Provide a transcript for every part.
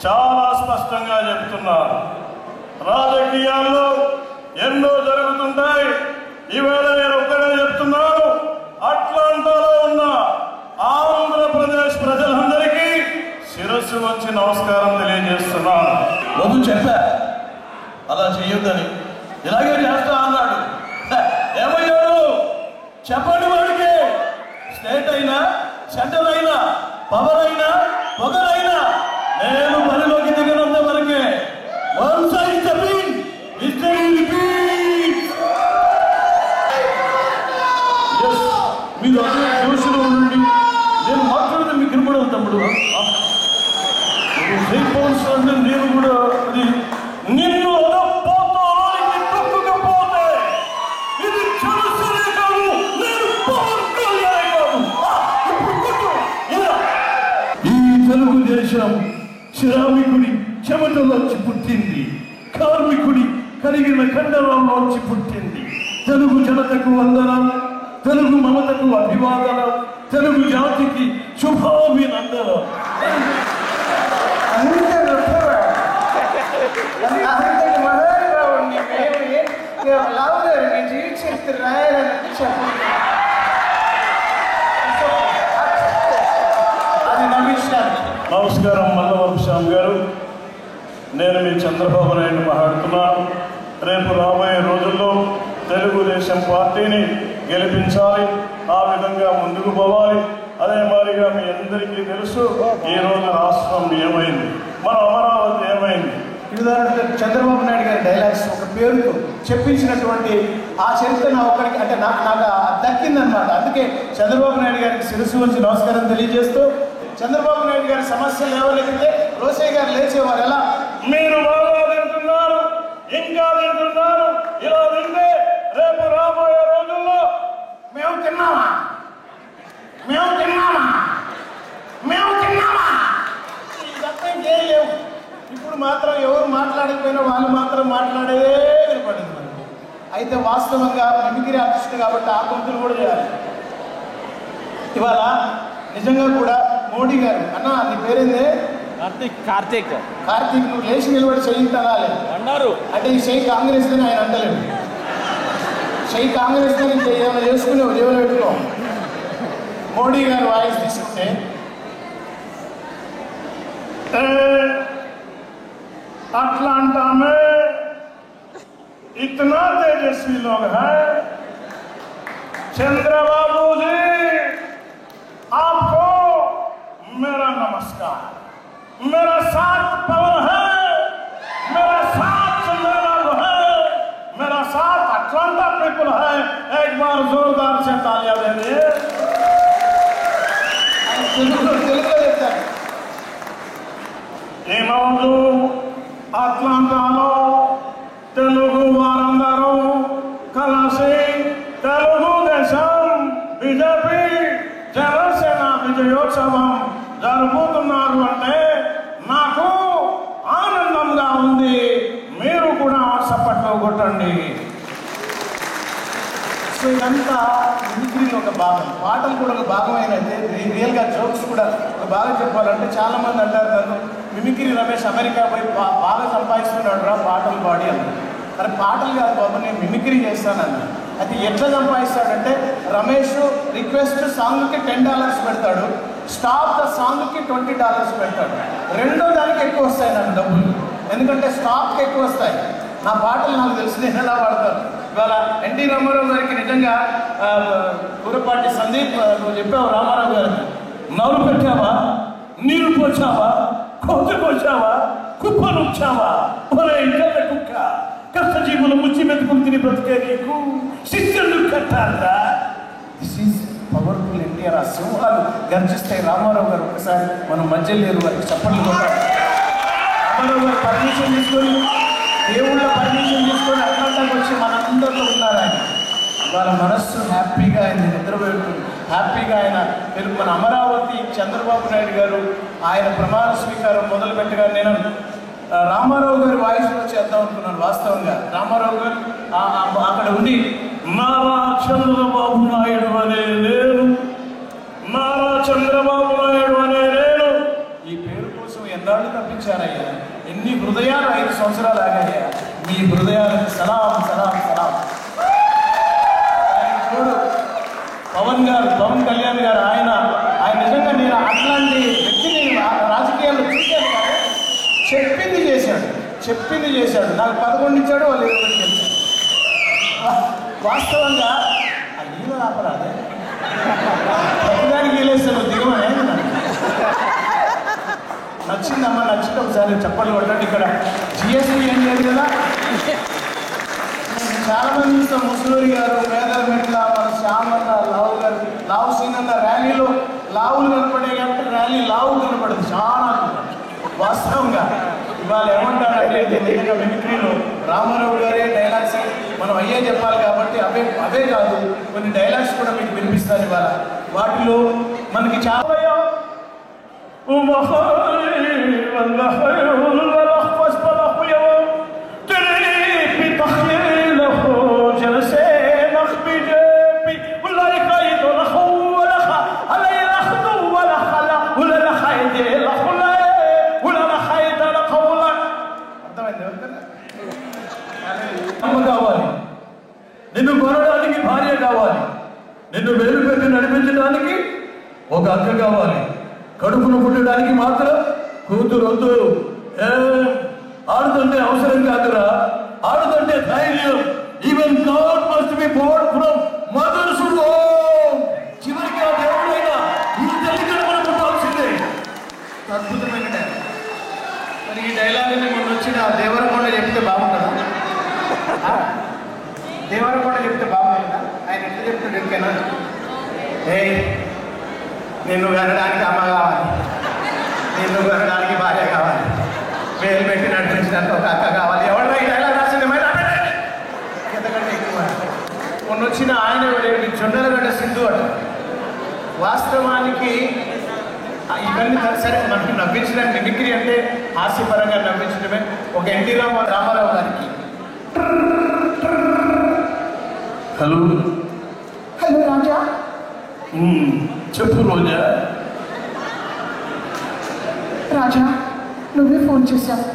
చాలా స్పష్టంగా చెప్తున్నారు. రాజకీయాల్లో ఎన్నో జరుగుతుంటాయి. ఈవేళ నేను ఒక్కడే చెప్తున్నాను, అట్లాంటాలో ఉన్న ఆంధ్రప్రదేశ్ ప్రజలందరికీ శిరస్సు వచ్చి నమస్కారం తెలియజేస్తున్నాను. వద్దు చెప్పా అలా చెయ్యొద్దని, ఇలాగే చేస్తా అన్నాడు. ఏమయ్యాడు చెప్పండి వాడికి. స్టేట్ అయినా, సెంటర్ అయినా, పవర్ అయినా, పొగరైనా నేను పనిలోకి దిగినంత వరకే. Once I step in, history repeats. మీరు అదే జోషులో ఉండండి. నేను మాట్లాడితే మీకు వినపడదు తమ్ముడు. అంటే నేను కూడా అది నిన్ను పోతానికి తొక్కుకపోతే ఇది చదువునే కాదు, నేను ఈ తెలుగుదేశం శ్రామికుడి చెమటలోంచి పుట్టింది, కార్మికుడి కలిగిన కండరంలోంచి పుట్టింది. తెలుగు జనతకు వందనం, తెలుగు మమతకు అభివాదనం, తెలుగు జాతికి శుభాభినందనం. అంతటి మహానుభావుడిని మేము లావుగారిని జీవిత చరిత్ర రాయాలని చెప్పండి. అది నమ్మించాలి. నమస్కారం మల్లవంశాం గారు. నేను మీ చంద్రబాబు నాయుడు మాట్లాడుతున్నాను. రేపు రాబోయే రోజుల్లో తెలుగుదేశం పార్టీని గెలిపించాలి, ఆ విధంగా ముందుకు పోవాలి. అదే మాదిరిగా మీ అందరికీ తెలుసు, ఈరోజు రాష్ట్రం ఏమైంది, మన అమరావతి ఏమైంది. ఉదాహరణకు చంద్రబాబు నాయుడు గారి డైలాగ్స్ ఒక పేరుతో చెప్పించినటువంటి ఆ చరిత్ర నా ఒక్కడికి అంటే నాకు దక్కిందనమాట. అందుకే చంద్రబాబు నాయుడు గారికి శిరస్సు వచ్చి నమస్కారం తెలియజేస్తూ, చంద్రబాబు నాయుడు గారి సమస్యలు లేవలేకపోతే రోసయ్య గారు లేచేవారు. ఎలా మీరు బాగా వింటున్నారు, ఇంకా వింటున్నారు. ఇలా వింటే రేపు రాబోయే రోజుల్లో మేము తిన్నామా, మేము తిన్నామా, మేము తిన్నామా, ఇదంతా ఇంకేం లేవు. ఇప్పుడు మాత్రం ఎవరు మాట్లాడకపోయినా వాళ్ళు మాత్రం మాట్లాడేదే వినపడింది మనకు. అయితే వాస్తవంగా మిమిక్రీ ఆర్టిస్ట్ కాబట్టి ఆ గొంతులు కూడా చేయాలి. ఇవాళ నిజంగా కూడా మోడీ గారు, అన్న నీ పేరేందే? కార్తీక్ నువ్వు లేచి నిలబడి చెయ్యి అనాలి అన్నారు. అంటే ఈ చెయ్యి కాంగ్రెస్ అని ఆయన అంటలేడు. చెయ్యి కాంగ్రెస్ అని ఏమైనా చేసుకునే ఉద్యోగంలో పెట్టుకో. మోడీ గారు వాయిస్ తీసుకుంటే अटलांटा में इतना तेजस्वी लोग हैं। चंद्रबाबू जी, आपको मेरा नमस्कार। मेरा साथ पवन है, मेरा साथ है, मेरा साथ अटलांटा पीपल है। एक बार जोरदार से तालियां दे दिए। అట్లాంటాలో తెలుగు వారందరూ కలిసి తెలుగుదేశం బీజేపీ జనసేన విజయోత్సవం జరుపుతున్నారు అంటే నాకు ఆనందంగా ఉంది. మీరు కూడా చప్పట్లు కొట్టండి. సో ఇదంతా మిమిక్రీలో ఒక భాగం, పాటలు కూడా ఒక భాగమైన రియల్గా జోక్స్ కూడా ఒక భాగం చెప్పాలంటే చాలామంది అంటారు నన్ను మిమిక్రీ రమేష్ అమెరికా పోయి బాగా సంపాదిస్తున్నాడు రా పాటలు పాడి అన్నాడు. మరి పాటలు కాదు బాబు, నేను మిమిక్రీ చేస్తానన్న. అది ఎట్లా సంపాదిస్తాడంటే రమేష్ రిక్వెస్ట్ సాంగ్కి $10 పెడతాడు, స్టాప్ ద సాంగ్కి $20 పెడతాడు. రెండో దానికి ఎక్కువ వస్తాయి నాకు డబ్బులు, ఎందుకంటే స్టాప్కి ఎక్కువ వస్తాయి. నా పాటలు నాకు తెలిసి నేను ఎలా పాడతాను. ఇవాళ ఎన్టీ రామారావు గారికి నిజంగా కూరపాటి సందీప్ నువ్వు చెప్పావు రామారావు గారికి, నవ్వు పెట్టావా, నీరు పోచావా, కోతకొచ్చావా, కుప్పనుచ్చావా, ఒరే ఇంకల్ల కుక్క, కష్టజీవులు ముచ్చి మెతుకులు తిని బ్రతికే నీకు శిక్షలు కట్టారా. This is powerful NTR. ఆ సింహాలు గర్జిస్తాయి. రామారావు గారు ఒకసారి మనం మధ్య లేరు వారికి చప్పట్లు కొట్టారు. రామారావు గారు పర్మిషన్ తీసుకొని, దేవుళ్ళ పర్మిషన్ తీసుకొని అట్లాంటికి వచ్చి మనందరిలో ఉన్నారు ఆయన. వాళ్ళ మనస్సు హ్యాపీగా ఆయన నిద్రపోతుంది, హ్యాపీగా ఆయన మన అమరావతి చంద్రబాబు నాయుడు గారు ఆయన ప్రమాణ స్వీకారం మొదలు పెట్టగా నేను రామారావు గారి వాయిస్లో చేద్దాం అనుకున్నాను. వాస్తవంగా రామారావు గారు అక్కడ ఉండి నారా చంద్రబాబు నాయుడు అనే నేను, నారా చంద్రబాబు నాయుడు అనే నేను, ఈ పేరు కోసం ఎన్నాళ్ళు తప్పించారయ్యా, ఎన్ని హృదయాలు 5 సంవత్సరాలు ఆగాయ్యా. మీ హృదయాలకు సలాం సలాం సలాం. చూడు పవన్ కళ్యాణ్ గారు, ఆయన నిజంగా నేను అట్లాంటి వ్యక్తిని రాజకీయాల్లో చూశాను. కానీ చెప్పింది చేశాడు. నాకు 11 ఇచ్చాడు, వాళ్ళు 20 గెలిచాడు. వాస్తవంగా ఈయన ఆపరాదే ప్రతిదానికి వెళ్ళేస్తాను దిగమనే. నచ్చిందమ్మా, నచ్చింది ఒకసారి చెప్పండి కొట్టండి. ఇక్కడ జిఎస్టీ ఏం లేదు కదా. చాలా మంది చూస్తాం, ముసలూరి గారు, పేదల మెట్ల, మన శ్యామన్న, లావు గారు, లావు సీనన్న ర్యాలీలో లావులు కనపడే కాబట్టి ర్యాలీ లావు కనపడదు చాలా. వాస్తవంగా ఇవాళ ఏమంటారంటే నిజంగా మిమిక్రీలో రామారావు గారే డైలాగ్స్ మనం అయ్యే చెప్పాలి కాబట్టి అవే కాదు, కొన్ని డైలాగ్స్ కూడా మీకు వినిపిస్తారు ఇవాళ. వాటిలో మనకి చాలా కావాలి, నిన్ను కొనడానికి భార్య కావాలి, నిన్ను వేలు పెట్టి నడిపించడానికి ఒక అక్క కావాలి, కడుపును పుట్టడానికి మాత్రం కూతురు వద్దు. ఆడుతుంటే అవసరం కాదురా, ఆడుతుంటే ధైర్యం. Even God must be born from mother's home. చివరికి ఆ దేవుడైనా ఈ తల్లి కడుపున పుట్టాల్సిందే. అద్భుతమైన డైలాగ్. మరి ఈ డైలాగ్ని మొన్న వచ్చిన దేవరకొండ చెప్తే బాగుంటుందా? దేవరకొండ చెప్తే బాగుంటుందా? ఆయన ఎట్లా చెప్తాడు ఎక్కైనా, నిన్ను కనడానికి అమ్మ కావాలి, నిన్ను కనడానికి భార్య కావాలి, వేలు పెట్టి నడిపించినంత ఒక అక్క కావాలి. ఎవరైనా ఈ డైలాగ్ రాసింది ఎంతకంటే ఎక్కువ. మొన్న వచ్చిన ఆయన జొన్నలగడ్డ సింధు అట. వాస్తవానికి ఇవన్నీ సరే మనకి నవ్వించడానికి మిమిక్రీ అంటే హాస్యపరంగా నవ్వించడమే. ఒక ఎన్టీ రామారావు గారికి హలో రాజా, చెప్పు రోజా. రాజా, నువ్వే ఫోన్ చేశావు.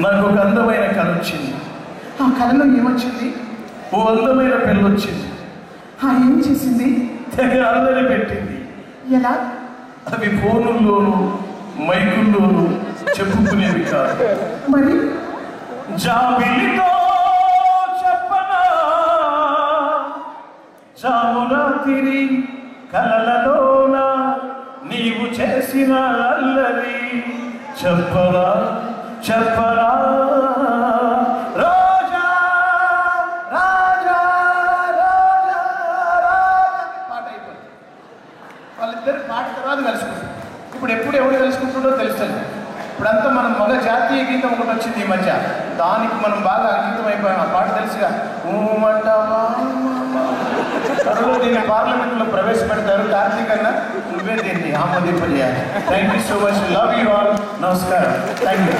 నాకు ఒక అందమైన కళ వచ్చింది. ఆ కళలో ఏమొచ్చింది? ఓ అందమైన పిల్ల వచ్చింది. ఏం చేసింది? తెగ అల్లరి పెట్టింది. ఎలా? అవి ఫోనుల్లోనూ మైకుల్లోనూ చెప్పుకునేవి కాదు. మరి జాబిలితో చెప్పనా, జామురాతిరి కలలలోన నీవు చేసిన అల్లరి చెప్పరా చెప్పరా రోజా రాజా రాజా పాట అయిపోయింది. వాళ్ళిద్దరు పాట తర్వాత కలుసుకుంటారు. ఇప్పుడు ఎప్పుడు ఎవరు కలుసుకుంటుండో తెలుస్తుంది. ఇప్పుడంతా మనం మగ జాతీయ గీతం ఒకటి వచ్చింది ఈ మధ్య, దానికి మనం బాగా అంకితం అయిపోయాం. ఆ పాట తెలుసుగా, త్వరలో దీన్ని పార్లమెంట్లో ప్రవేశపెడతారు. కార్తీక్ అన్న నువ్వే దీన్ని ఆమోదింపజేయాలి. Thank you so much. Love you all. నమస్కారం. Thank you.